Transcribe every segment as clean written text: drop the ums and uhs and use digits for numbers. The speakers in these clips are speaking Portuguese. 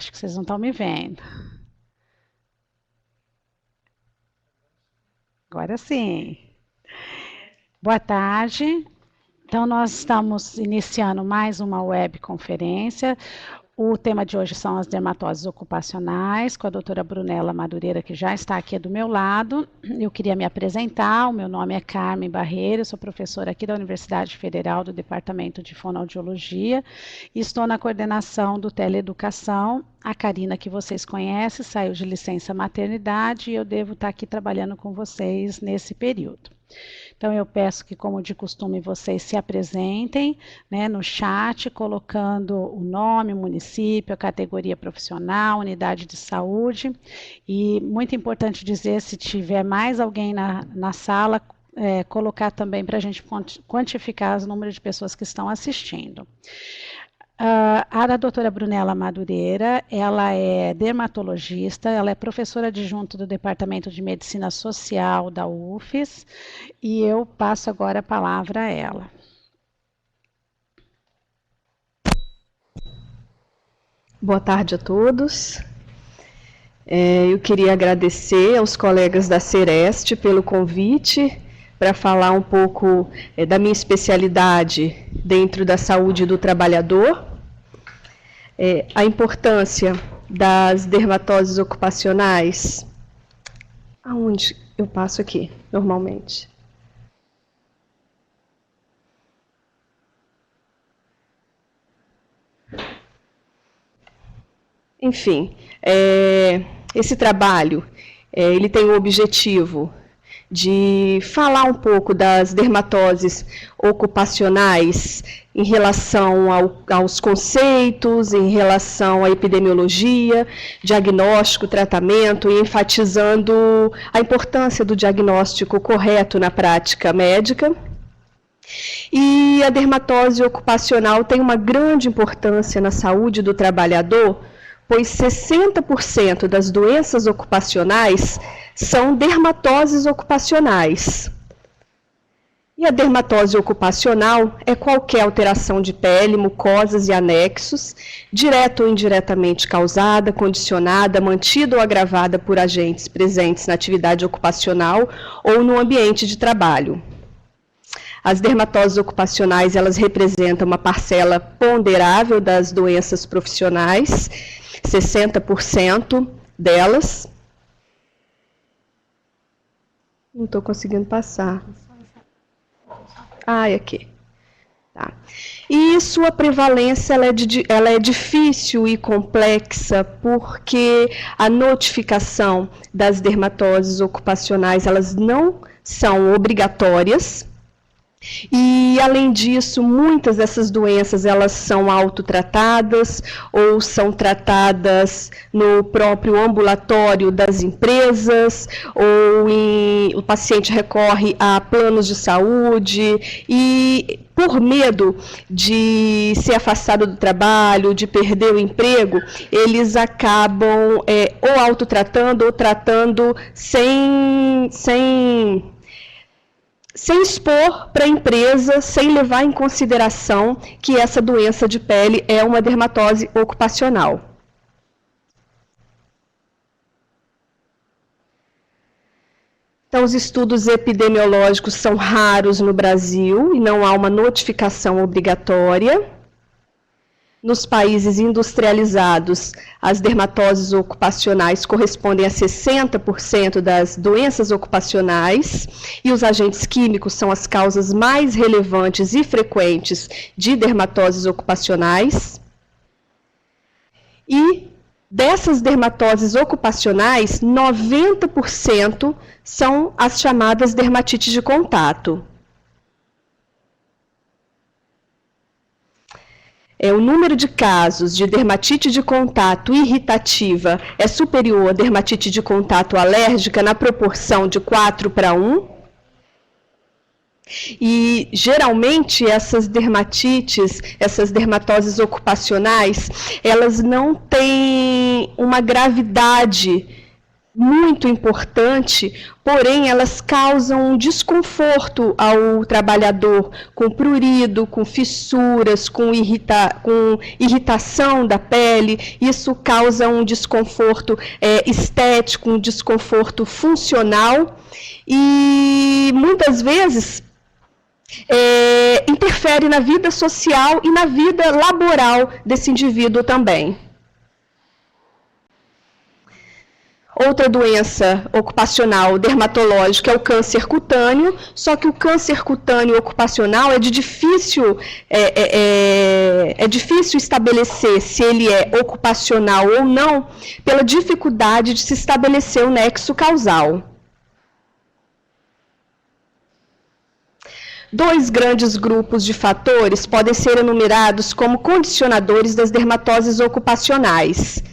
Acho que vocês não estão me vendo. Agora sim. Boa tarde. Então, nós estamos iniciando mais uma webconferência. O tema de hoje são as dermatoses ocupacionais, com a doutora Brunella Madureira, que já está aqui do meu lado. Eu queria me apresentar, o meu nome é Carmen Barreira, eu sou professora aqui da Universidade Federal do Departamento de Fonoaudiologia e estou na coordenação do Teleeducação. A Karina, que vocês conhecem, saiu de licença maternidade e eu devo estar aqui trabalhando com vocês nesse período. Então, eu peço que, como de costume, vocês se apresentem, né, no chat, colocando o nome, o município, a categoria profissional, unidade de saúde. E, muito importante dizer, se tiver mais alguém na sala, colocar também para a gente quantificar o número de pessoas que estão assistindo. A doutora Brunella Madureira, ela é dermatologista, ela é professora adjunta do Departamento de Medicina Social da UFES, e eu passo agora a palavra a ela. Boa tarde a todos. Eu queria agradecer aos colegas da Sereste pelo convite para falar um pouco da minha especialidade dentro da saúde do trabalhador. A importância das dermatoses ocupacionais. Aonde eu passo aqui, normalmente? Enfim, esse trabalho, ele tem o objetivo de falar um pouco das dermatoses ocupacionais em relação aos conceitos, em relação à epidemiologia, diagnóstico, tratamento, e enfatizando a importância do diagnóstico correto na prática médica. E a dermatose ocupacional tem uma grande importância na saúde do trabalhador, pois 60% das doenças ocupacionais são dermatoses ocupacionais. E a dermatose ocupacional é qualquer alteração de pele, mucosas e anexos, direta ou indiretamente causada, condicionada, mantida ou agravada por agentes presentes na atividade ocupacional ou no ambiente de trabalho. As dermatoses ocupacionais, elas representam uma parcela ponderável das doenças profissionais, 60% delas. Não estou conseguindo passar. Aqui. Tá. E sua prevalência ela é difícil e complexa, porque a notificação das dermatoses ocupacionais, elas não são obrigatórias. E, além disso, muitas dessas doenças elas são autotratadas ou são tratadas no próprio ambulatório das empresas, ou o paciente recorre a planos de saúde e, por medo de ser afastado do trabalho, de perder o emprego, eles acabam ou autotratando ou tratando sem expor para a empresa, sem levar em consideração que essa doença de pele é uma dermatose ocupacional. Então, os estudos epidemiológicos são raros no Brasil e não há uma notificação obrigatória. Nos países industrializados, as dermatoses ocupacionais correspondem a 60% das doenças ocupacionais e os agentes químicos são as causas mais relevantes e frequentes de dermatoses ocupacionais. E dessas dermatoses ocupacionais, 90% são as chamadas dermatites de contato. O número de casos de dermatite de contato irritativa é superior à dermatite de contato alérgica na proporção de 4:1. E, geralmente, essas dermatites, essas dermatoses ocupacionais, elas não têm uma gravidade muito importante, porém elas causam um desconforto ao trabalhador, com prurido, com fissuras, com irritação da pele. Isso causa um desconforto estético, um desconforto funcional e muitas vezes interfere na vida social e na vida laboral desse indivíduo também. Outra doença ocupacional dermatológica é o câncer cutâneo, só que o câncer cutâneo ocupacional é difícil estabelecer se ele é ocupacional ou não, pela dificuldade de se estabelecer o nexo causal. Dois grandes grupos de fatores podem ser enumerados como condicionadores das dermatoses ocupacionais: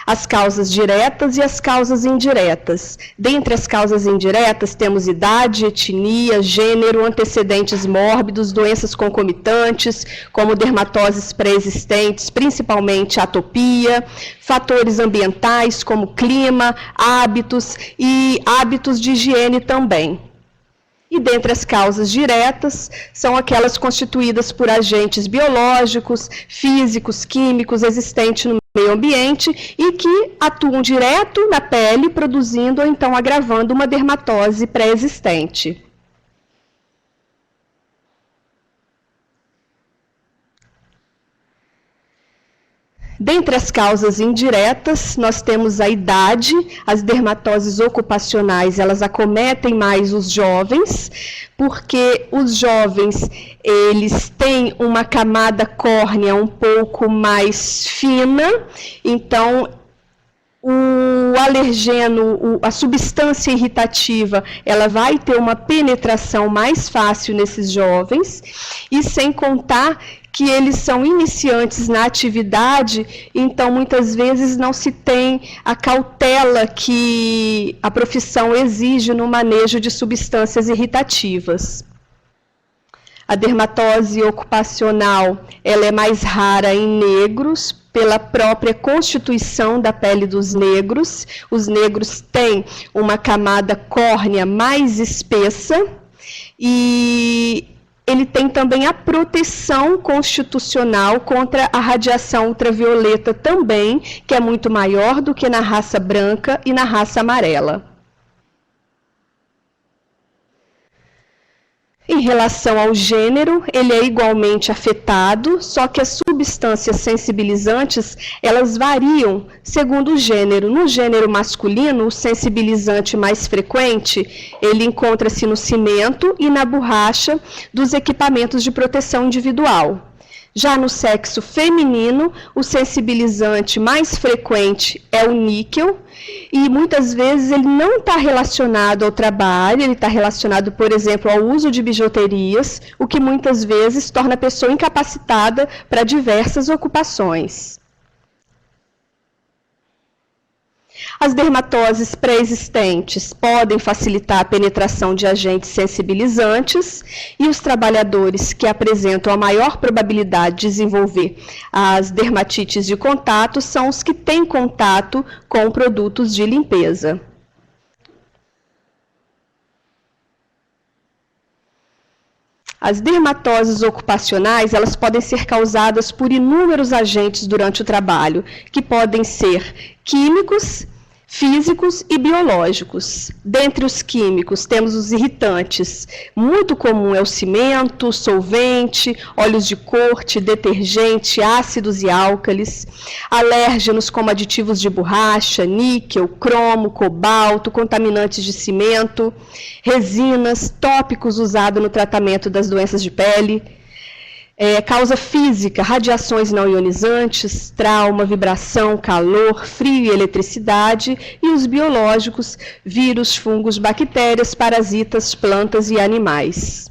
as causas diretas e as causas indiretas. Dentre as causas indiretas, temos idade, etnia, gênero, antecedentes mórbidos, doenças concomitantes, como dermatoses pré-existentes, principalmente atopia, fatores ambientais, como clima, hábitos e hábitos de higiene também. E dentre as causas diretas, são aquelas constituídas por agentes biológicos, físicos, químicos existentes no meio ambiente e que atuam direto na pele, produzindo ou então agravando uma dermatose pré-existente. Dentre as causas indiretas, nós temos a idade. As dermatoses ocupacionais, elas acometem mais os jovens, porque os jovens, eles têm uma camada córnea um pouco mais fina, então o alergeno, a substância irritativa, ela vai ter uma penetração mais fácil nesses jovens, e sem contar que eles são iniciantes na atividade, então muitas vezes não se tem a cautela que a profissão exige no manejo de substâncias irritativas. A dermatose ocupacional, ela é mais rara em negros, pela própria constituição da pele dos negros. Os negros têm uma camada córnea mais espessa e ele tem também a proteção constitucional contra a radiação ultravioleta também, que é muito maior do que na raça branca e na raça amarela. Em relação ao gênero, ele é igualmente afetado, só que as substâncias sensibilizantes, elas variam segundo o gênero. No gênero masculino, o sensibilizante mais frequente, ele encontra-se no cimento e na borracha dos equipamentos de proteção individual. Já no sexo feminino, o sensibilizante mais frequente é o níquel, e muitas vezes ele não está relacionado ao trabalho, ele está relacionado, por exemplo, ao uso de bijuterias, o que muitas vezes torna a pessoa incapacitada para diversas ocupações. As dermatoses pré-existentes podem facilitar a penetração de agentes sensibilizantes e os trabalhadores que apresentam a maior probabilidade de desenvolver as dermatites de contato são os que têm contato com produtos de limpeza. As dermatoses ocupacionais, elas podem ser causadas por inúmeros agentes durante o trabalho, que podem ser químicos, físicos e biológicos. Dentre os químicos, temos os irritantes. Muito comum é o cimento, solvente, óleos de corte, detergente, ácidos e álcalis. Alérgenos como aditivos de borracha, níquel, cromo, cobalto, contaminantes de cimento, resinas, tópicos usados no tratamento das doenças de pele. Causa física, radiações não ionizantes, trauma, vibração, calor, frio e eletricidade, e os biológicos, vírus, fungos, bactérias, parasitas, plantas e animais.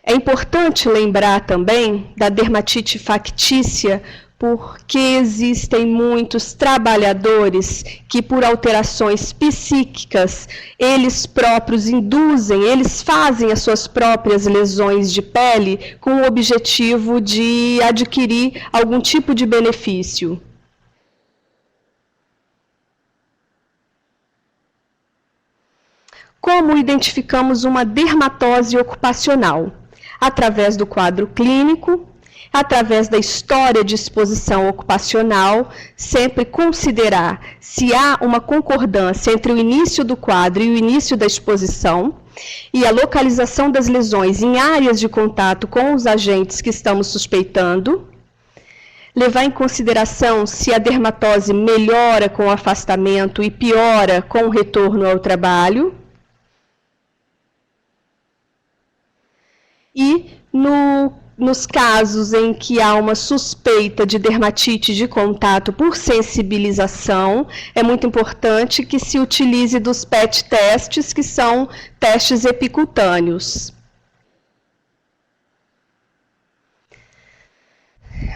É importante lembrar também da dermatite factícia, porque existem muitos trabalhadores que, por alterações psíquicas, eles próprios induzem, eles fazem as suas próprias lesões de pele com o objetivo de adquirir algum tipo de benefício. Como identificamos uma dermatose ocupacional? Através do quadro clínico, através da história de exposição ocupacional, sempre considerar se há uma concordância entre o início do quadro e o início da exposição, e a localização das lesões em áreas de contato com os agentes que estamos suspeitando, levar em consideração se a dermatose melhora com o afastamento e piora com o retorno ao trabalho, e nos casos em que há uma suspeita de dermatite de contato por sensibilização, é muito importante que se utilize dos PET testes, que são testes epicutâneos.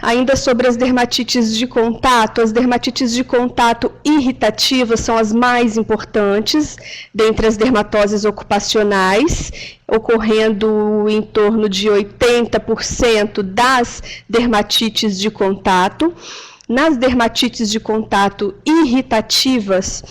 Ainda sobre as dermatites de contato, as dermatites de contato irritativas são as mais importantes dentre as dermatoses ocupacionais, ocorrendo em torno de 80% das dermatites de contato. Nas dermatites de contato irritativas,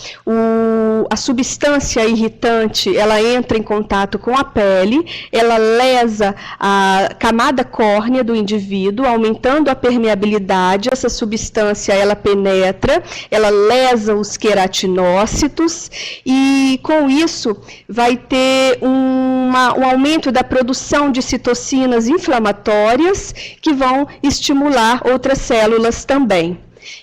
a substância irritante, ela entra em contato com a pele, ela lesa a camada córnea do indivíduo, aumentando a permeabilidade. Essa substância, ela penetra, ela lesa os queratinócitos e, com isso, vai ter um aumento da produção de citocinas inflamatórias que vão estimular outras células também.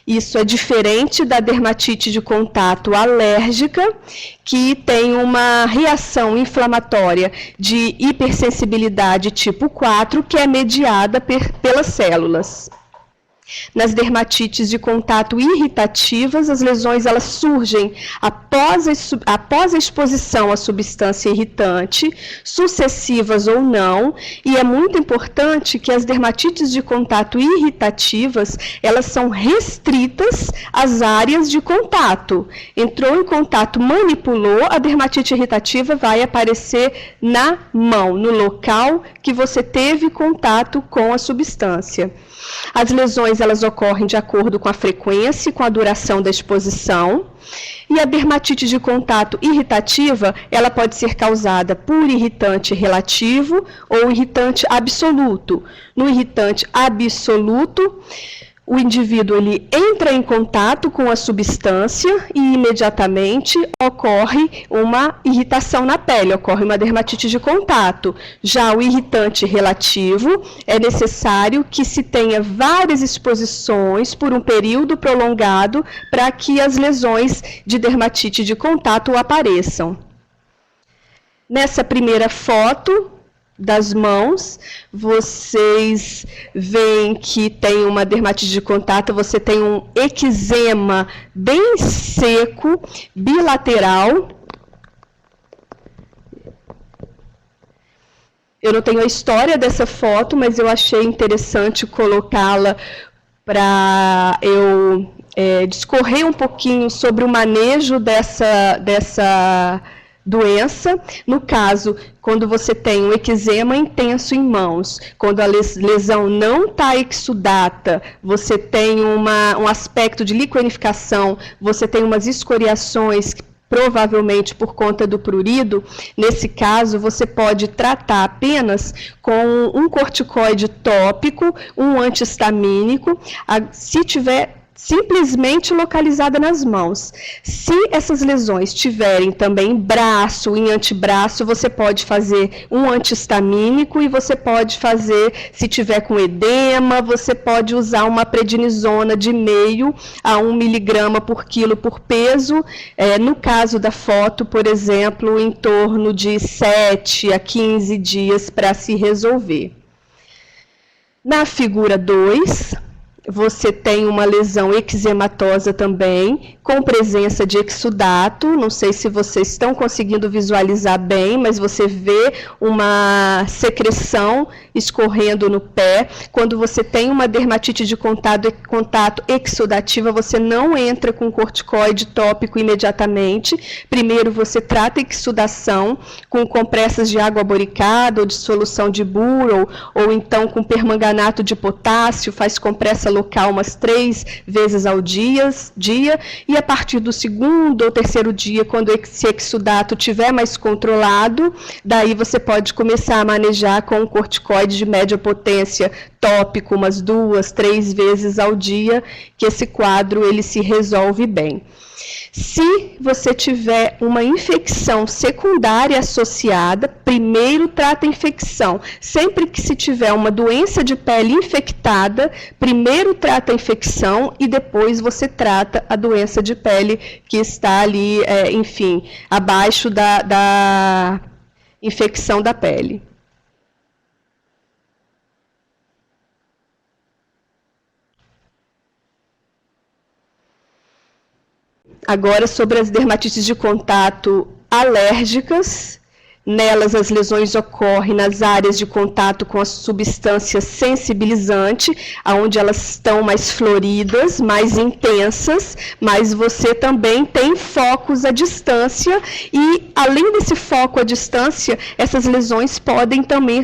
Isso é diferente da dermatite de contato alérgica, que tem uma reação inflamatória de hipersensibilidade tipo 4, que é mediada pelas células. Nas dermatites de contato irritativas, as lesões elas surgem após a exposição à substância irritante, sucessivas ou não, e é muito importante que as dermatites de contato irritativas, elas são restritas às áreas de contato. Entrou em contato, manipulou, a dermatite irritativa vai aparecer na mão, no local que você teve contato com a substância. As lesões elas ocorrem de acordo com a frequência e com a duração da exposição. E a dermatite de contato irritativa, ela pode ser causada por irritante relativo ou irritante absoluto. No irritante absoluto, o indivíduo ele entra em contato com a substância e imediatamente ocorre uma irritação na pele, ocorre uma dermatite de contato. Já o irritante relativo, é necessário que se tenha várias exposições por um período prolongado para que as lesões de dermatite de contato apareçam. Nessa primeira foto das mãos, vocês veem que tem uma dermatite de contato, você tem um eczema bem seco, bilateral. Eu não tenho a história dessa foto, mas eu achei interessante colocá-la para eu discorrer um pouquinho sobre o manejo dessa doença. No caso, quando você tem um eczema intenso em mãos, quando a lesão não está exudata, você tem um aspecto de liquenificação, você tem umas escoriações, provavelmente por conta do prurido. Nesse caso, você pode tratar apenas com um corticoide tópico, um antihistamínico, se tiver simplesmente localizada nas mãos. Se essas lesões tiverem também braço, em antebraço, você pode fazer um antihistamínico e você pode fazer, se tiver com edema, você pode usar uma prednisona de 0,5 a 1 miligrama por quilo por peso. No caso da foto, por exemplo, em torno de 7 a 15 dias para se resolver. Na figura 2, você tem uma lesão eczematosa também, com presença de exudato. Não sei se vocês estão conseguindo visualizar bem, mas você vê uma secreção escorrendo no pé. Quando você tem uma dermatite de contato exudativa, você não entra com corticoide tópico imediatamente. Primeiro você trata a exudação com compressas de água boricada ou de solução de búrol, ou então com permanganato de potássio, faz compressa local umas 3 vezes ao dia, e a partir do segundo ou terceiro dia, quando esse exudato estiver mais controlado, daí você pode começar a manejar com um corticoide de média potência tópico, umas 2, 3 vezes ao dia, que esse quadro ele se resolve bem. Se você tiver uma infecção secundária associada, primeiro trata a infecção. Sempre que se tiver uma doença de pele infectada, primeiro trata a infecção e depois você trata a doença de pele que está ali, enfim, abaixo da infecção da pele. Agora, sobre as dermatites de contato alérgicas, nelas as lesões ocorrem nas áreas de contato com a substância sensibilizante, onde elas estão mais floridas, mais intensas, mas você também tem focos à distância e, além desse foco à distância, essas lesões podem também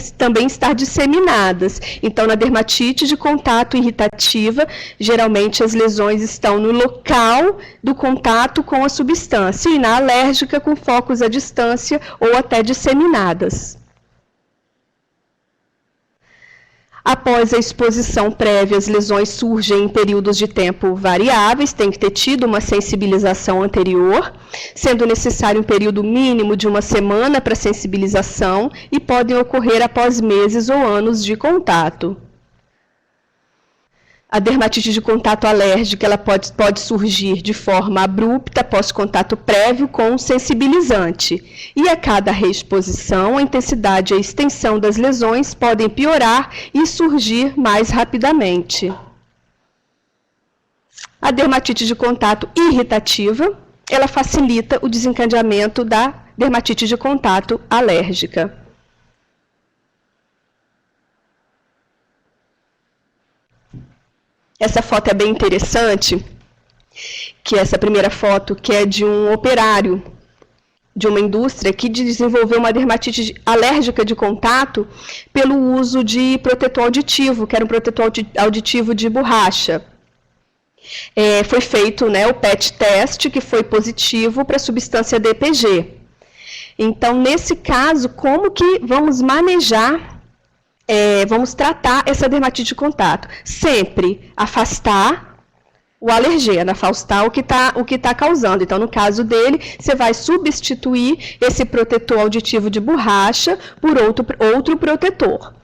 estar disseminadas. Então, na dermatite de contato irritativa, geralmente as lesões estão no local do contato com a substância, e na alérgica com focos à distância ou até disseminadas. Após a exposição prévia, as lesões surgem em períodos de tempo variáveis, tem que ter tido uma sensibilização anterior, sendo necessário um período mínimo de 1 semana para sensibilização e podem ocorrer após meses ou anos de contato. A dermatite de contato alérgica ela pode surgir de forma abrupta após contato prévio com um sensibilizante. E a cada reexposição, a intensidade e a extensão das lesões podem piorar e surgir mais rapidamente. A dermatite de contato irritativa, ela facilita o desencadeamento da dermatite de contato alérgica. Essa foto é bem interessante, que essa primeira foto, que é de um operário de uma indústria que desenvolveu uma dermatite alérgica de contato pelo uso de protetor auditivo, que era um protetor auditivo de borracha. Foi feito, né, o PET test, que foi positivo para a substância DPG. Então, nesse caso, como que vamos manejar, vamos tratar essa dermatite de contato? Sempre afastar o alergeno, afastar o que está causando. Então, no caso dele, você vai substituir esse protetor auditivo de borracha por outro protetor.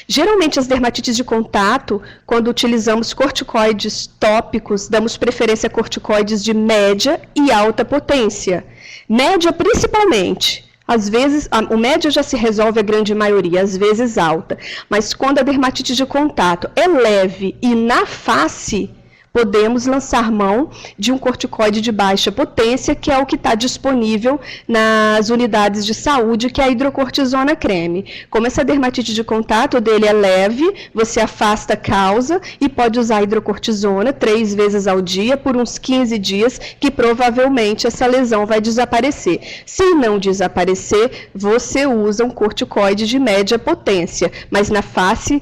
Geralmente, as dermatites de contato, quando utilizamos corticoides tópicos, damos preferência a corticoides de média e alta potência. Média, principalmente. Às vezes, o médio já se resolve a grande maioria, às vezes alta. Mas quando a dermatite de contato é leve e na face, podemos lançar mão de um corticoide de baixa potência, que é o que está disponível nas unidades de saúde, que é a hidrocortisona creme. Como essa dermatite de contato dele é leve, você afasta a causa e pode usar a hidrocortisona 3 vezes ao dia por uns 15 dias, que provavelmente essa lesão vai desaparecer. Se não desaparecer, você usa um corticoide de média potência, mas na face,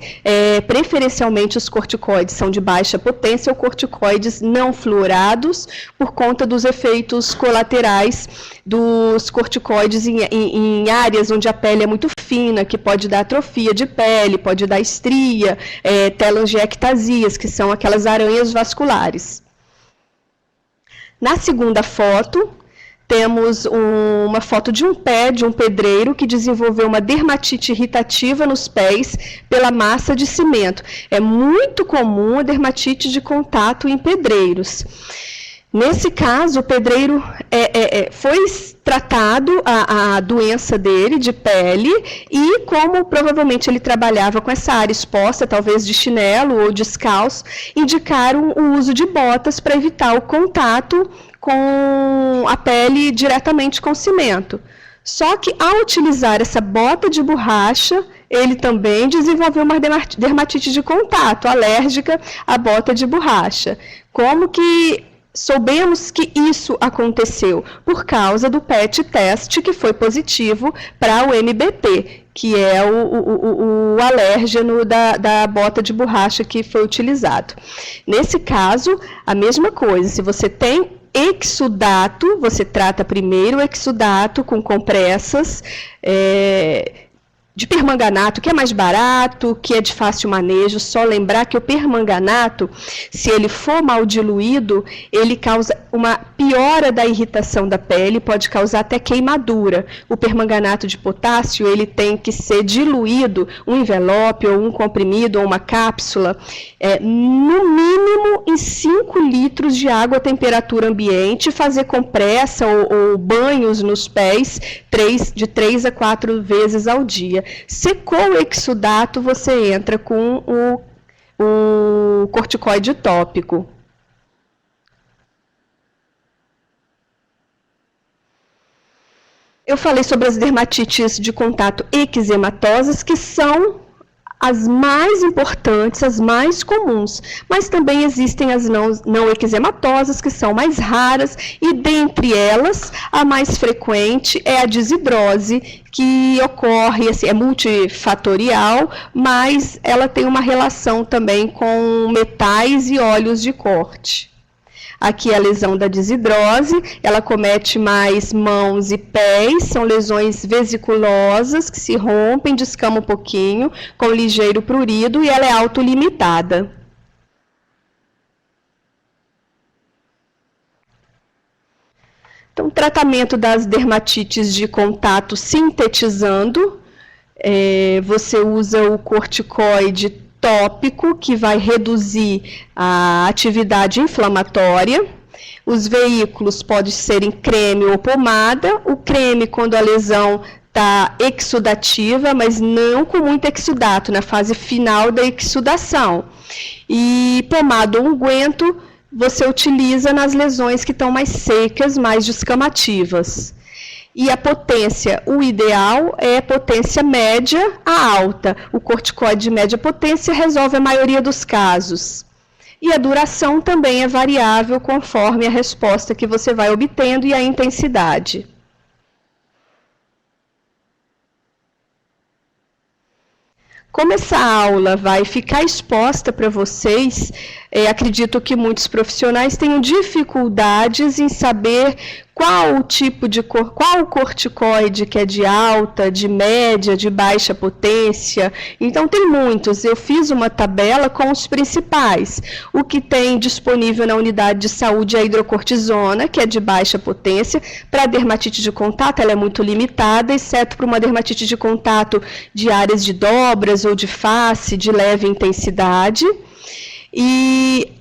preferencialmente os corticoides são de baixa potência ou corticoides não fluorados, por conta dos efeitos colaterais dos corticoides em áreas onde a pele é muito fina, que pode dar atrofia de pele, pode dar estria, telangiectasias, que são aquelas aranhas vasculares. Na segunda foto, temos uma foto de um pé, de um pedreiro, que desenvolveu uma dermatite irritativa nos pés pela massa de cimento. É muito comum a dermatite de contato em pedreiros. Nesse caso, o pedreiro foi tratado a doença dele, de pele, e como provavelmente ele trabalhava com essa área exposta, talvez de chinelo ou descalço, indicaram o uso de botas para evitar o contato com a pele diretamente com cimento. Só que, ao utilizar essa bota de borracha, ele também desenvolveu uma dermatite de contato alérgica à bota de borracha. Como que soubemos que isso aconteceu? Por causa do PET test, que foi positivo para o MBP, que é o alérgeno da bota de borracha que foi utilizado. Nesse caso, a mesma coisa, se você tem exudato, você trata primeiro o exudato com compressas de permanganato, que é mais barato, que é de fácil manejo. Só lembrar que o permanganato, se ele for mal diluído, ele causa uma piora da irritação da pele, pode causar até queimadura. O permanganato de potássio, ele tem que ser diluído, um envelope, ou um comprimido, ou uma cápsula, no mínimo em 5 litros de água à temperatura ambiente, fazer compressa ou banhos nos pés de 3 a 4 vezes ao dia. Secou o exudato, você entra com o corticoide tópico. Eu falei sobre as dermatites de contato eczematosas, que são as mais importantes, as mais comuns, mas também existem as não eczematosas, que são mais raras, e dentre elas, a mais frequente é a desidrose, que ocorre, assim, é multifatorial, mas ela tem uma relação também com metais e óleos de corte. Aqui a lesão da desidrose, ela comete mais mãos e pés, são lesões vesiculosas que se rompem, descamam um pouquinho, com ligeiro prurido, e ela é autolimitada. Então, tratamento das dermatites de contato sintetizando, você usa o corticoide tópico, que vai reduzir a atividade inflamatória. Os veículos podem ser em creme ou pomada. O creme, quando a lesão está exudativa, mas não com muito exudato, na fase final da exudação. E pomada ou unguento, você utiliza nas lesões que estão mais secas, mais descamativas. E a potência, o ideal é potência média a alta. O corticoide de média potência resolve a maioria dos casos. E a duração também é variável conforme a resposta que você vai obtendo e a intensidade. Como essa aula vai ficar exposta para vocês, acredito que muitos profissionais tenham dificuldades em saber qual o corticoide que é de alta, de média, de baixa potência. Então, tem muitos. Eu fiz uma tabela com os principais. O que tem disponível na unidade de saúde é a hidrocortisona, que é de baixa potência. Para a dermatite de contato, ela é muito limitada, exceto para uma dermatite de contato de áreas de dobras ou de face, de leve intensidade. E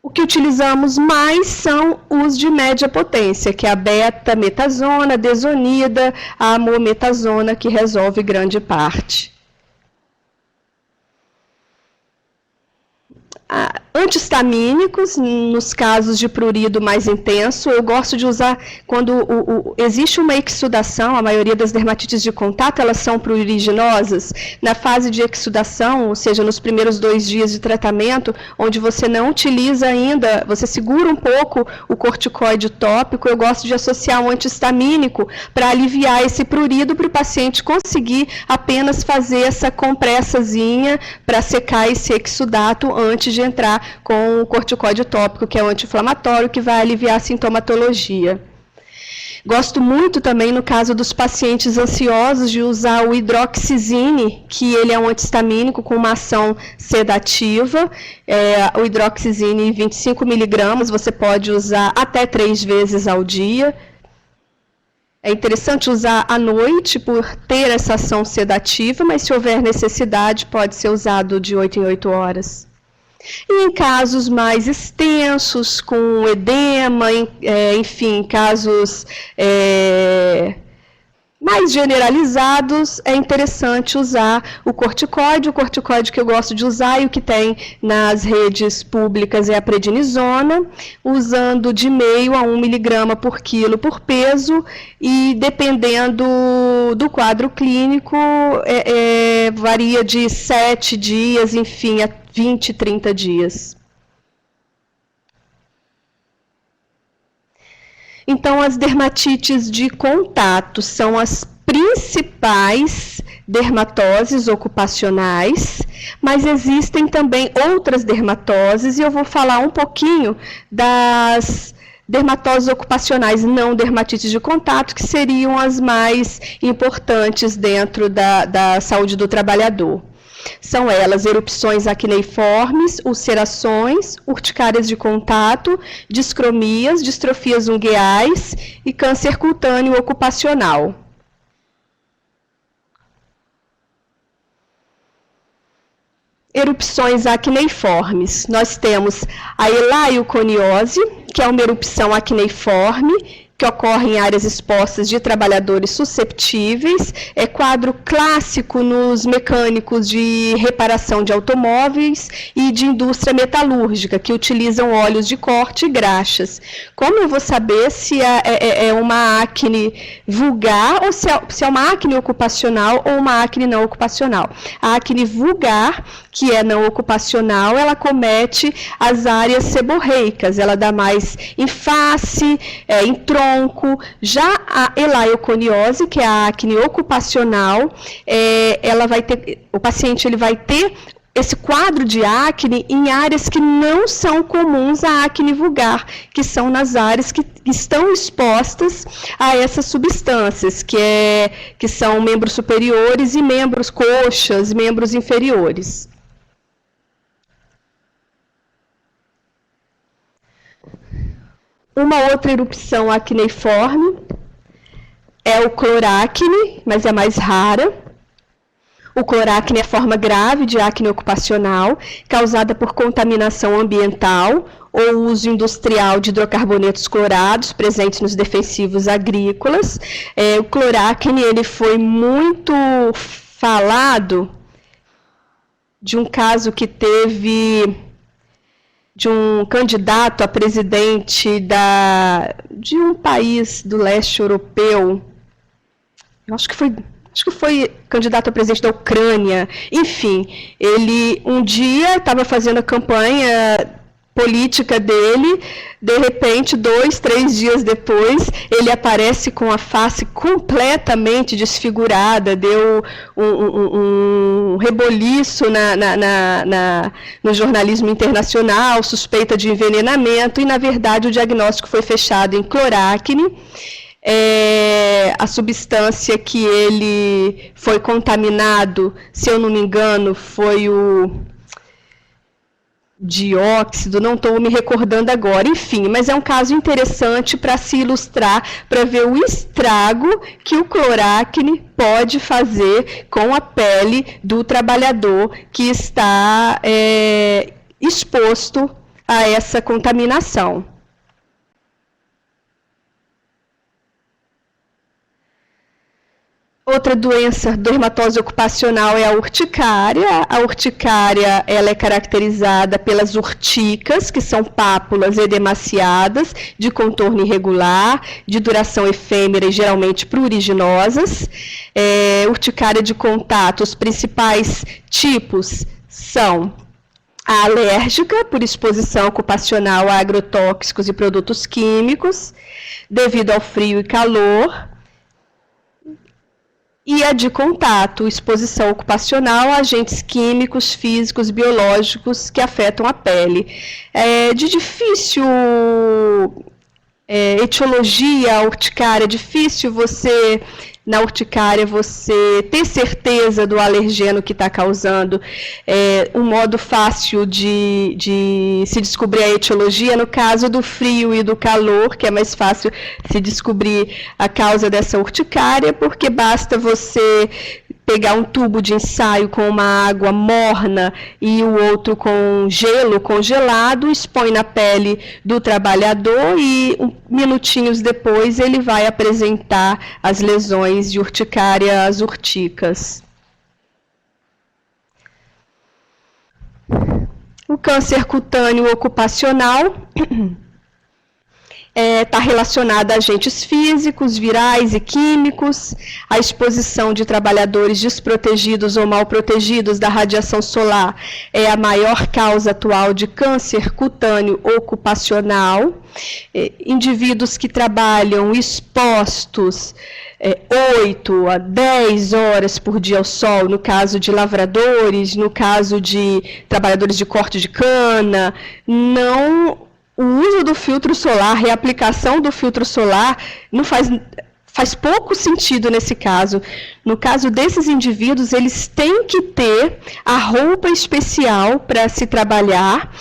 o que utilizamos mais são os de média potência, que é a beta-metazona, desonida, a amometazona, que resolve grande parte. Antihistamínicos, nos casos de prurido mais intenso, eu gosto de usar quando existe uma exudação. A maioria das dermatites de contato, elas são pruriginosas. Na fase de exudação, ou seja, nos primeiros 2 dias de tratamento, onde você não utiliza ainda, você segura um pouco o corticoide tópico, eu gosto de associar um antihistamínico para aliviar esse prurido, para o paciente conseguir apenas fazer essa compressazinha para secar esse exudato antes de entrar com o corticoide tópico, que é o anti-inflamatório, que vai aliviar a sintomatologia. Gosto muito também, no caso dos pacientes ansiosos, de usar o hidroxizine, que ele é um antihistamínico com uma ação sedativa. O hidroxizine 25 mg, você pode usar até 3 vezes ao dia. É interessante usar à noite por ter essa ação sedativa, mas se houver necessidade, pode ser usado de 8 em 8 horas. E em casos mais extensos, com edema, enfim, casos mais generalizados, é interessante usar o corticoide que eu gosto de usar e o que tem nas redes públicas é a prednisona, usando de meio a 1 mg por quilo por peso, e dependendo do quadro clínico, varia de 7 dias, enfim, a 20, 30 dias. Então, as dermatites de contato são as principais dermatoses ocupacionais, mas existem também outras dermatoses, e eu vou falar um pouquinho das dermatoses ocupacionais não dermatites de contato, que seriam as mais importantes dentro da saúde do trabalhador. São elas erupções acneiformes, ulcerações, urticárias de contato, discromias, distrofias ungueais e câncer cutâneo ocupacional. Erupções acneiformes. Nós temos a elaioconiose, que é uma erupção acneiforme, que ocorre em áreas expostas de trabalhadores susceptíveis, é quadro clássico nos mecânicos de reparação de automóveis e de indústria metalúrgica, que utilizam óleos de corte e graxas. Como eu vou saber se é uma acne vulgar ou se é uma acne ocupacional ou uma acne não ocupacional? A acne vulgar, que é não ocupacional, ela comete as áreas seborreicas, ela dá mais em face, em tronco. Já a elaioconiose, que é a acne ocupacional, ela vai ter, o paciente ele vai ter esse quadro de acne em áreas que não são comuns à acne vulgar, que são nas áreas que estão expostas a essas substâncias, que são membros superiores e membros coxas, membros inferiores. Uma outra erupção acneiforme é o cloracne, mas é mais rara. O cloracne é a forma grave de acne ocupacional, causada por contaminação ambiental ou uso industrial de hidrocarbonetos clorados presentes nos defensivos agrícolas. O cloracne ele foi muito falado de um caso que teve de um candidato a presidente de um país do leste europeu, eu acho que foi candidato a presidente da Ucrânia, enfim, ele um dia estava fazendo a campanha política dele, de repente, 2, 3 dias depois, ele aparece com a face completamente desfigurada, deu um reboliço no jornalismo internacional, suspeita de envenenamento, e, na verdade, o diagnóstico foi fechado em cloracne. A substância que ele foi contaminado, se eu não me engano, foi o dióxido, não estou me recordando agora, enfim, mas é um caso interessante para se ilustrar, para ver o estrago que o cloracne pode fazer com a pele do trabalhador que está exposto a essa contaminação. Outra doença dermatose ocupacional é a urticária. A urticária ela é caracterizada pelas urticas, que são pápulas edemaciadas, de contorno irregular, de duração efêmera e geralmente pruriginosas. Urticária de contato, os principais tipos são a alérgica, por exposição ocupacional a agrotóxicos e produtos químicos, devido ao frio e calor. E a de contato, exposição ocupacional a agentes químicos, físicos, biológicos que afetam a pele. De difícil etiologia, a urticária, é difícil na urticária, você ter certeza do alergeno que está causando. Um modo fácil de se descobrir a etiologia, no caso do frio e do calor, que é mais fácil se descobrir a causa dessa urticária, porque basta você pegar um tubo de ensaio com uma água morna e o outro com gelo congelado, expõe na pele do trabalhador e minutinhos depois ele vai apresentar as lesões de urticária às urticas. O câncer cutâneo ocupacional, está relacionada a agentes físicos, virais e químicos, a exposição de trabalhadores desprotegidos ou mal protegidos da radiação solar é a maior causa atual de câncer cutâneo ocupacional. Indivíduos que trabalham expostos 8 a 10 horas por dia ao sol, no caso de lavradores, no caso de trabalhadores de corte de cana, o uso do filtro solar, reaplicação do filtro solar, não faz pouco sentido nesse caso. No caso desses indivíduos, eles têm que ter a roupa especial para se trabalhar,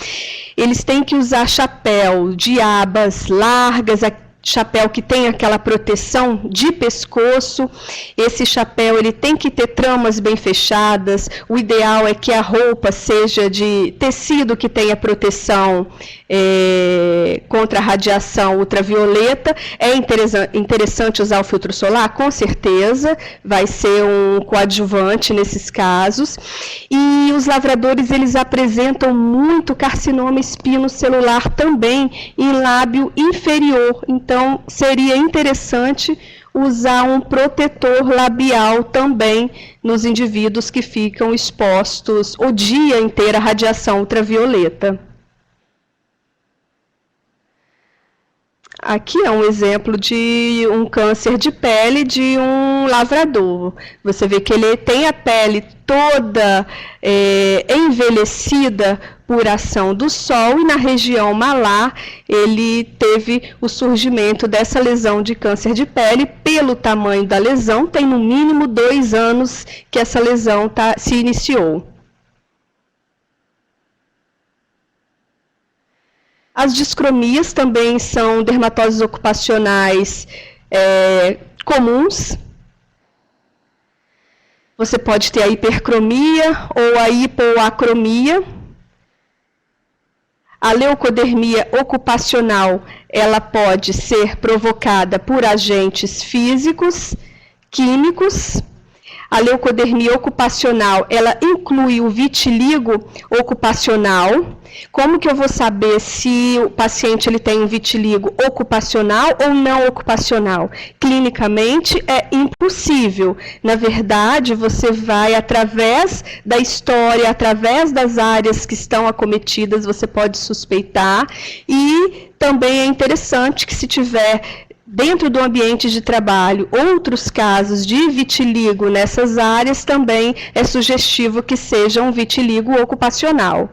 eles têm que usar chapéu de abas largas, chapéu que tem aquela proteção de pescoço. Esse chapéu ele tem que ter tramas bem fechadas. O ideal é que a roupa seja de tecido que tenha proteção contra a radiação ultravioleta. É interessante usar o filtro solar? Com certeza, vai ser um coadjuvante nesses casos. E os lavradores, eles apresentam muito carcinoma espinocelular também em lábio inferior. Então, seria interessante usar um protetor labial também nos indivíduos que ficam expostos o dia inteiro à radiação ultravioleta. Aqui é um exemplo de um câncer de pele de um lavrador. Você vê que ele tem a pele toda envelhecida por ação do sol, e na região malar ele teve o surgimento dessa lesão de câncer de pele. Pelo tamanho da lesão, tem no mínimo 2 anos que essa lesão se iniciou. As discromias também são dermatoses ocupacionais comuns. Você pode ter a hipercromia ou a hipoacromia. A leucodermia ocupacional, ela pode ser provocada por agentes físicos, químicos. A leucodermia ocupacional, ela inclui o vitiligo ocupacional. Como que eu vou saber se o paciente ele tem um vitiligo ocupacional ou não ocupacional? Clinicamente é impossível. Na verdade, você vai, através da história, através das áreas que estão acometidas, você pode suspeitar. E também é interessante que, se tiver dentro do ambiente de trabalho outros casos de vitiligo nessas áreas, também é sugestivo que seja um vitiligo ocupacional.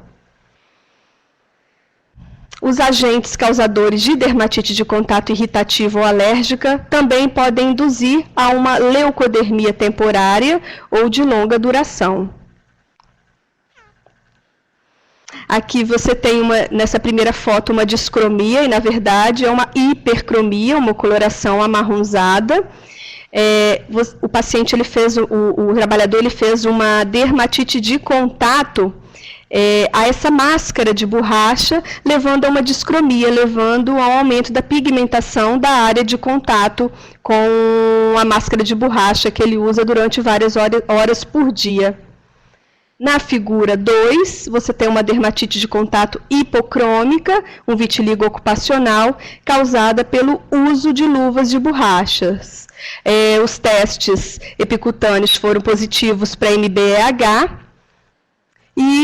Os agentes causadores de dermatite de contato irritativa ou alérgica também podem induzir a uma leucodermia temporária ou de longa duração. Aqui você tem, nessa primeira foto, uma discromia, e na verdade é uma hipercromia, uma coloração amarronzada. O paciente, o trabalhador, ele fez uma dermatite de contato a essa máscara de borracha, levando a uma discromia, levando ao aumento da pigmentação da área de contato com a máscara de borracha que ele usa durante várias horas por dia. Na figura 2, você tem uma dermatite de contato hipocrômica, um vitiligo ocupacional, causada pelo uso de luvas de borrachas. Os testes epicutâneos foram positivos para MBEH,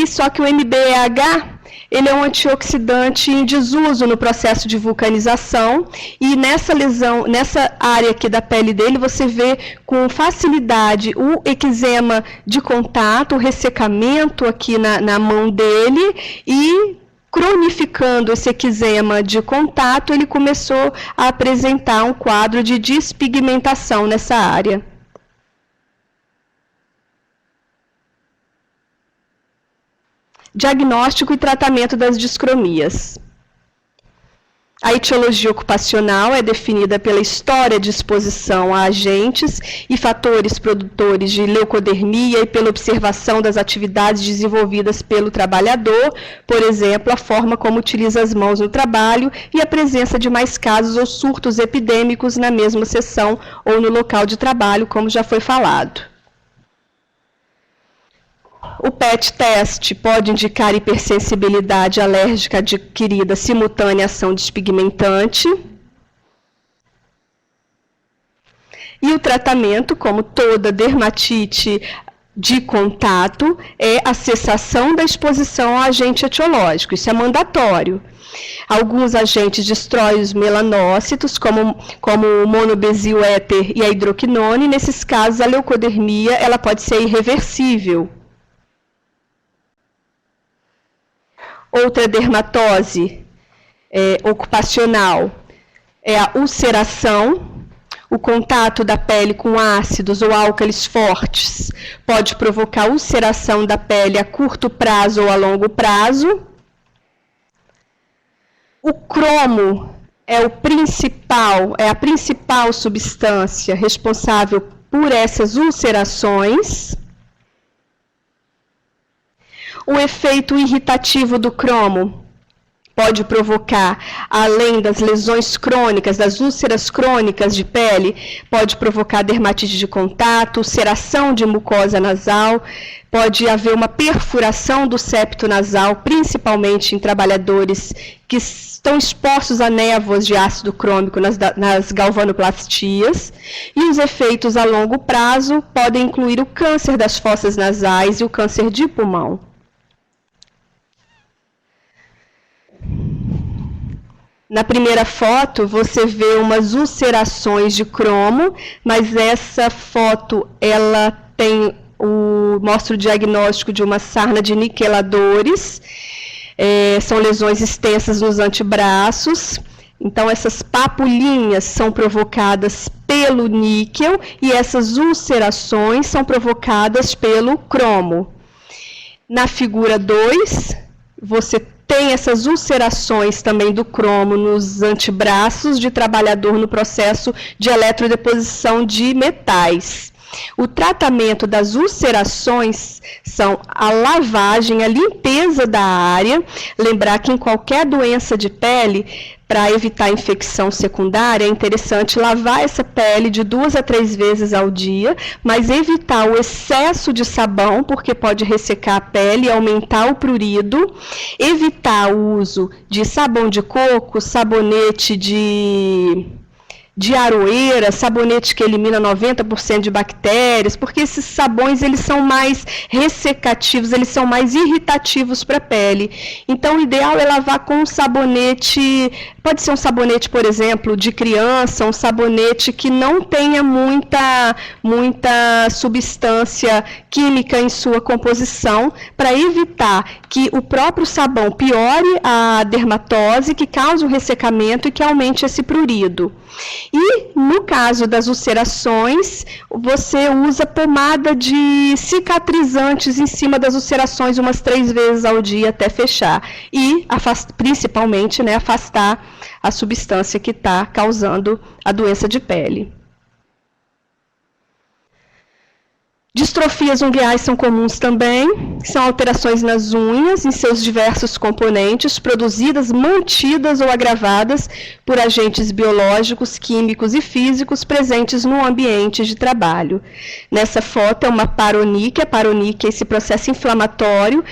só que o MBEH ele é um antioxidante em desuso no processo de vulcanização, e nessa lesão, nessa área aqui da pele dele, você vê com facilidade o eczema de contato, o ressecamento aqui na mão dele, e cronificando esse eczema de contato, ele começou a apresentar um quadro de despigmentação nessa área. Diagnóstico e tratamento das discromias. A etiologia ocupacional é definida pela história de exposição a agentes e fatores produtores de leucodermia e pela observação das atividades desenvolvidas pelo trabalhador, por exemplo, a forma como utiliza as mãos no trabalho e a presença de mais casos ou surtos epidêmicos na mesma sessão ou no local de trabalho, como já foi falado. O PET teste pode indicar hipersensibilidade alérgica adquirida simultânea à ação despigmentante. E o tratamento, como toda dermatite de contato, é a cessação da exposição ao agente etiológico. Isso é mandatório. Alguns agentes destroem os melanócitos, como o monobenzil éter e a hidroquinone. Nesses casos, a leucodermia ela pode ser irreversível. Outra dermatose ocupacional é a ulceração. O contato da pele com ácidos ou álcalis fortes pode provocar ulceração da pele a curto prazo ou a longo prazo. O cromo é a principal substância responsável por essas ulcerações. O efeito irritativo do cromo pode provocar, além das lesões crônicas, das úlceras crônicas de pele, pode provocar dermatite de contato, ulceração de mucosa nasal, pode haver uma perfuração do septo nasal, principalmente em trabalhadores que estão expostos a névoas de ácido crômico nas galvanoplastias. E os efeitos a longo prazo podem incluir o câncer das fossas nasais e o câncer de pulmão. Na primeira foto, você vê umas ulcerações de cromo, mas essa foto ela mostra o diagnóstico de uma sarna de niqueladores. São lesões extensas nos antebraços. Então, essas papulinhas são provocadas pelo níquel e essas ulcerações são provocadas pelo cromo. Na figura 2, você tem essas ulcerações também do cromo nos antebraços de trabalhador no processo de eletrodeposição de metais. O tratamento das ulcerações são a lavagem, a limpeza da área. Lembrar que em qualquer doença de pele, para evitar infecção secundária, é interessante lavar essa pele de 2 a 3 vezes ao dia, mas evitar o excesso de sabão, porque pode ressecar a pele e aumentar o prurido. Evitar o uso de sabão de coco, sabonete de aroeira, sabonete que elimina 90% de bactérias, porque esses sabões eles são mais ressecativos, eles são mais irritativos para a pele. Então, o ideal é lavar com um sabonete, pode ser um sabonete, por exemplo, de criança, um sabonete que não tenha muita substância química em sua composição, para evitar que o próprio sabão piore a dermatose, que cause o ressecamento e que aumente esse prurido. E, no caso das ulcerações, você usa pomada de cicatrizantes em cima das ulcerações umas 3 vezes ao dia até fechar. E, principalmente, afastar a substância que está causando a doença de pele. Distrofias ungueais são comuns também, são alterações nas unhas, em seus diversos componentes, produzidas, mantidas ou agravadas por agentes biológicos, químicos e físicos presentes no ambiente de trabalho. Nessa foto é uma paroníquia. A paroníquia é esse processo inflamatório,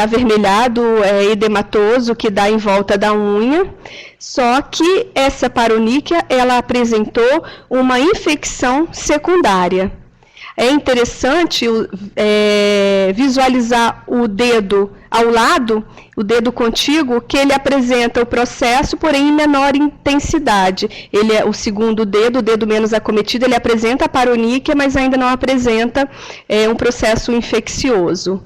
avermelhado, edematoso, que dá em volta da unha. Só que essa paroníquia, ela apresentou uma infecção secundária. É interessante visualizar o dedo ao lado, o dedo contíguo, que ele apresenta o processo, porém em menor intensidade. Ele é o segundo dedo, o dedo menos acometido, ele apresenta a paroníquia, mas ainda não apresenta um processo infeccioso.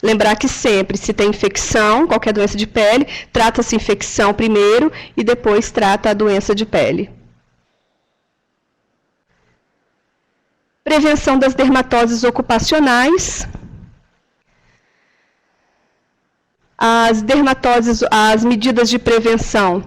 Lembrar que sempre, se tem infecção, qualquer doença de pele, trata-se infecção primeiro e depois trata a doença de pele. Prevenção das dermatoses ocupacionais. As medidas de prevenção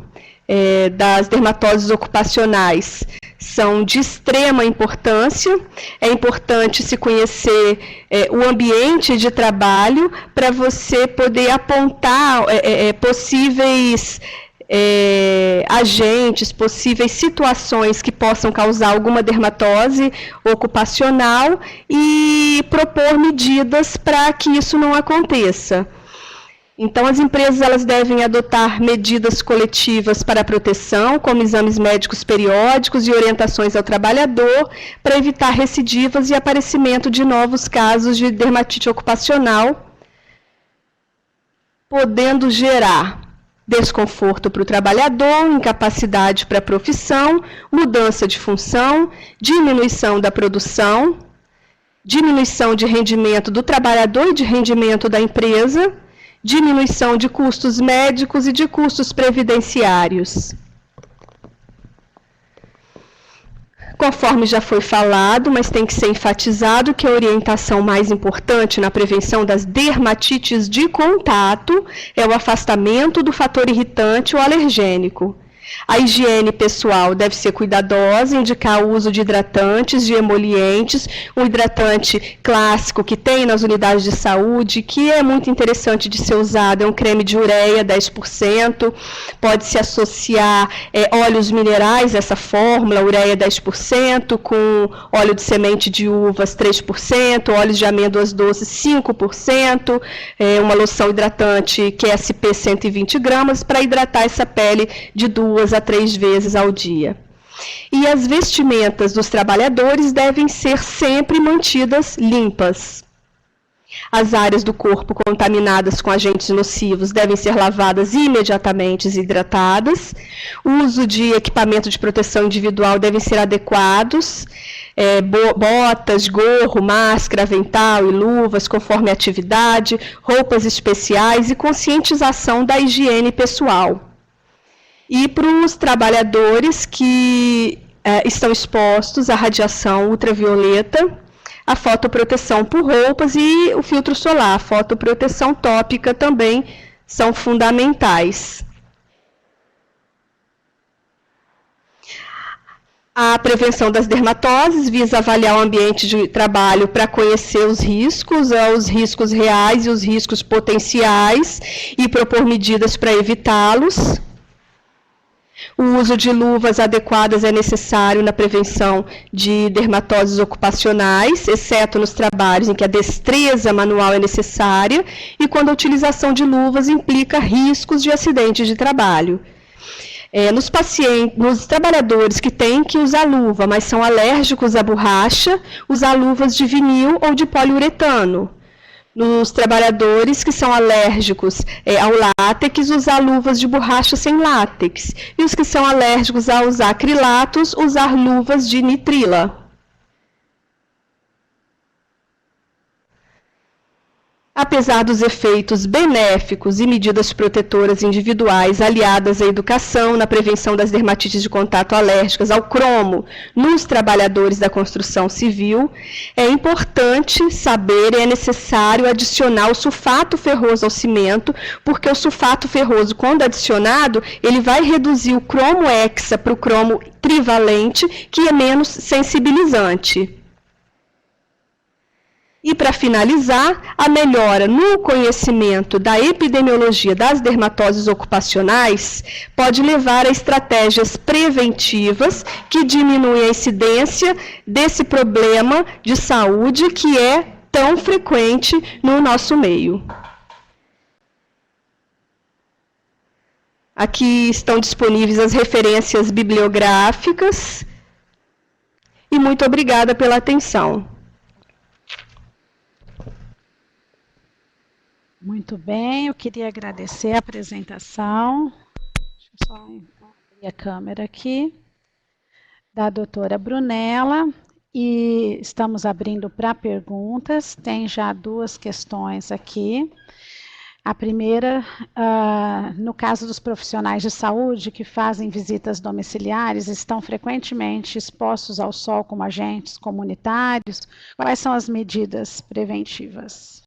das dermatoses ocupacionais são de extrema importância. É importante se conhecer o ambiente de trabalho para você poder apontar possíveis agentes, possíveis situações que possam causar alguma dermatose ocupacional e propor medidas para que isso não aconteça. Então, as empresas elas devem adotar medidas coletivas para a proteção, como exames médicos periódicos e orientações ao trabalhador, para evitar recidivas e aparecimento de novos casos de dermatite ocupacional, podendo gerar desconforto para o trabalhador, incapacidade para a profissão, mudança de função, diminuição da produção, diminuição de rendimento do trabalhador e de rendimento da empresa, diminuição de custos médicos e de custos previdenciários. Conforme já foi falado, mas tem que ser enfatizado que a orientação mais importante na prevenção das dermatites de contato é o afastamento do fator irritante ou alergênico. A higiene pessoal deve ser cuidadosa, indicar o uso de hidratantes, de emolientes, um hidratante clássico que tem nas unidades de saúde, que é muito interessante de ser usado, é um creme de ureia 10%, pode-se associar óleos minerais, essa fórmula, ureia 10%, com óleo de semente de uvas 3%, óleos de amêndoas doces 5%, uma loção hidratante QSP 120 gramas, para hidratar essa pele de 2 a 3 vezes ao dia. E as vestimentas dos trabalhadores devem ser sempre mantidas limpas. As áreas do corpo contaminadas com agentes nocivos devem ser lavadas imediatamente e hidratadas. O uso de equipamento de proteção individual devem ser adequados. Botas, gorro, máscara, avental e luvas, conforme a atividade, roupas especiais e conscientização da higiene pessoal. E para os trabalhadores que estão expostos à radiação ultravioleta, a fotoproteção por roupas e o filtro solar, a fotoproteção tópica também são fundamentais. A prevenção das dermatoses visa avaliar o ambiente de trabalho para conhecer os riscos reais e os riscos potenciais e propor medidas para evitá-los. O uso de luvas adequadas é necessário na prevenção de dermatoses ocupacionais, exceto nos trabalhos em que a destreza manual é necessária e quando a utilização de luvas implica riscos de acidentes de trabalho. Nos trabalhadores que têm que usar luva, mas são alérgicos à borracha, usar luvas de vinil ou de poliuretano. Nos trabalhadores que são alérgicos ao látex, usar luvas de borracha sem látex. E os que são alérgicos a usar acrilatos, usar luvas de nitrila. Apesar dos efeitos benéficos e medidas protetoras individuais aliadas à educação na prevenção das dermatites de contato alérgicas ao cromo nos trabalhadores da construção civil, é importante saber e é necessário adicionar o sulfato ferroso ao cimento, porque o sulfato ferroso, quando adicionado, ele vai reduzir o cromo hexa para o cromo trivalente, que é menos sensibilizante. E, para finalizar, a melhora no conhecimento da epidemiologia das dermatoses ocupacionais pode levar a estratégias preventivas que diminuem a incidência desse problema de saúde que é tão frequente no nosso meio. Aqui estão disponíveis as referências bibliográficas e muito obrigada pela atenção. Muito bem, eu queria agradecer a apresentação, deixa eu só abrir a câmera aqui, da doutora Brunella, e estamos abrindo para perguntas, tem já 2 questões aqui. A primeira, no caso dos profissionais de saúde que fazem visitas domiciliares, estão frequentemente expostos ao sol como agentes comunitários, quais são as medidas preventivas?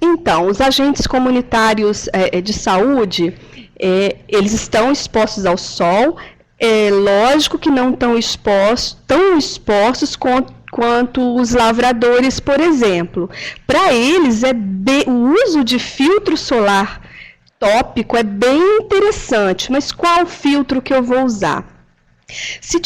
Então, os agentes comunitários de saúde, eles estão expostos ao sol, lógico que não tão expostos quanto os lavradores, por exemplo. Para eles, o uso de filtro solar tópico é bem interessante, mas qual filtro que eu vou usar? Se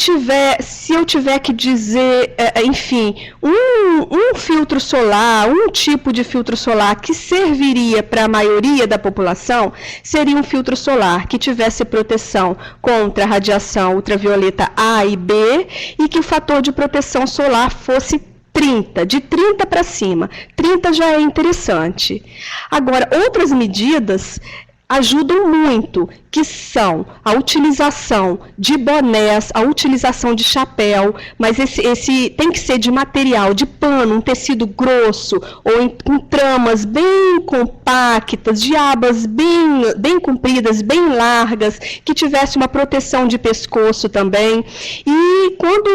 eu tiver que dizer, enfim, um filtro solar, um tipo de filtro solar que serviria para a maioria da população, seria um filtro solar que tivesse proteção contra a radiação ultravioleta A e B e que o fator de proteção solar fosse 30, de 30 para cima. 30 já é interessante. Agora, outras medidas ajudam muito, que são a utilização de bonés, a utilização de chapéu, mas esse tem que ser de material, de pano, um tecido grosso, ou com tramas bem compactas, de abas bem compridas, bem largas, que tivesse uma proteção de pescoço também. E quando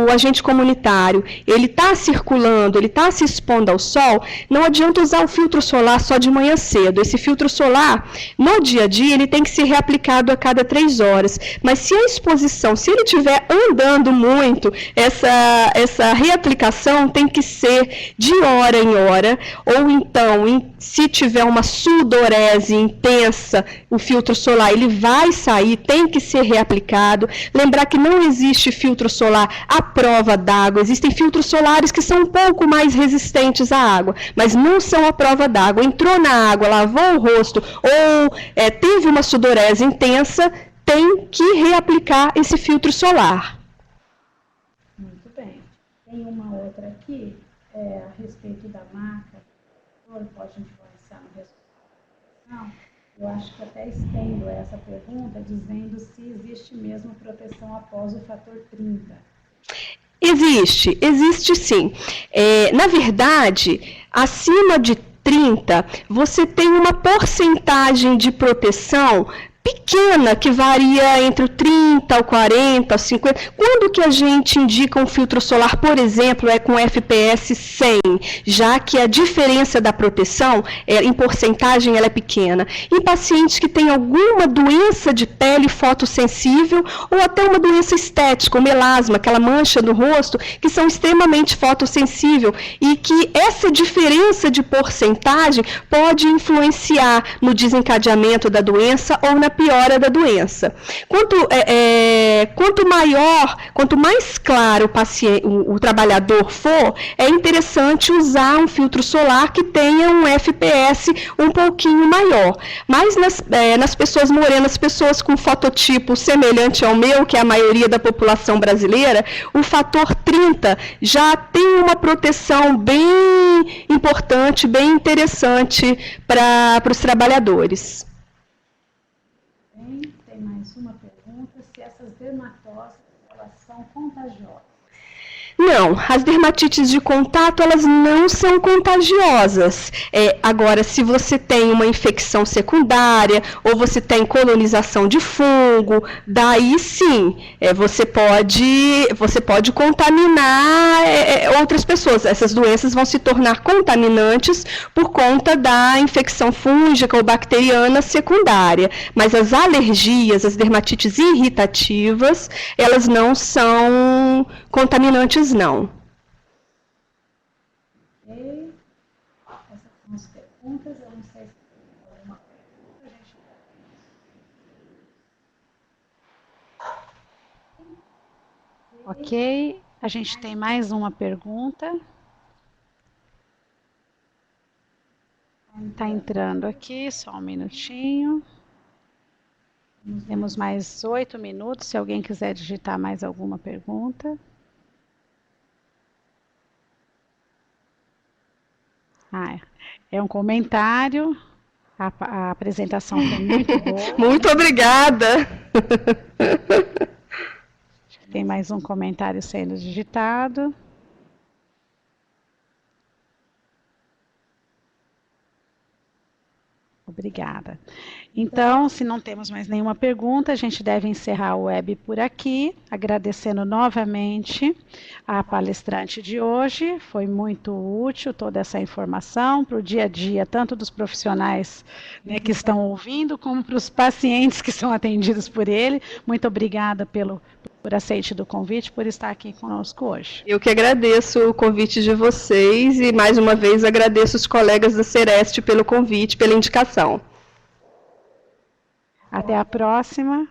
o agente comunitário ele está circulando, ele está se expondo ao sol, não adianta usar o filtro solar só de manhã cedo. Esse filtro solar, no dia a dia, ele tem que ser reaplicado a cada 3 horas. Mas se a exposição, se ele estiver andando muito, essa reaplicação tem que ser de hora em hora, ou então, se tiver uma sudorese intensa, o filtro solar ele vai sair, tem que ser reaplicado. Lembrar que não existe filtro solar à prova d'água, existem filtros solares que são um pouco mais resistentes à água, mas não são à prova d'água. Entrou na água, lavou o rosto, ou teve uma sudorese intensa, tem que reaplicar esse filtro solar. Muito bem. Tem uma outra aqui, a respeito da maca, pode influenciar no resultado. Eu acho que até estendo essa pergunta, dizendo se existe mesmo proteção após o fator 30. Existe sim. Na verdade, acima de 30, você tem uma porcentagem de proteção pequena, que varia entre o 30, o 40, o 50. Quando que a gente indica um filtro solar, por exemplo, com FPS 100, já que a diferença da proteção, em porcentagem, ela é pequena. Em pacientes que têm alguma doença de pele fotossensível ou até uma doença estética, o melasma, aquela mancha no rosto, que são extremamente fotossensíveis e que essa diferença de porcentagem pode influenciar no desencadeamento da doença ou na piora da doença. Quanto mais claro o trabalhador for, é interessante usar um filtro solar que tenha um FPS um pouquinho maior. Mas nas pessoas morenas, pessoas com fototipo semelhante ao meu, que é a maioria da população brasileira, o fator 30 já tem uma proteção bem importante, bem interessante para os trabalhadores. Tem mais uma pergunta, se essas dermatoses, elas são contagiosas. Não, as dermatites de contato, elas não são contagiosas. Agora, se você tem uma infecção secundária, ou você tem colonização de fungo, daí sim, você pode contaminar outras pessoas. Essas doenças vão se tornar contaminantes por conta da infecção fúngica ou bacteriana secundária. Mas as alergias, as dermatites irritativas, elas não são contaminantes, não. Ok. Essas são as perguntas. Eu não sei se tem alguma pergunta. Ok. A gente tem mais uma pergunta. Está entrando aqui, só um minutinho. Temos mais 8 minutos, se alguém quiser digitar mais alguma pergunta. É um comentário. A apresentação foi muito boa. Muito obrigada. Tem mais um comentário sendo digitado. Obrigada. Então, se não temos mais nenhuma pergunta, a gente deve encerrar a web por aqui, agradecendo novamente a palestrante de hoje. Foi muito útil toda essa informação para o dia a dia, tanto dos profissionais, né, que estão ouvindo, como para os pacientes que são atendidos por ele. Muito obrigada por aceite do convite, por estar aqui conosco hoje. Eu que agradeço o convite de vocês e, mais uma vez, agradeço os colegas da Sereste pelo convite, pela indicação. Até a próxima.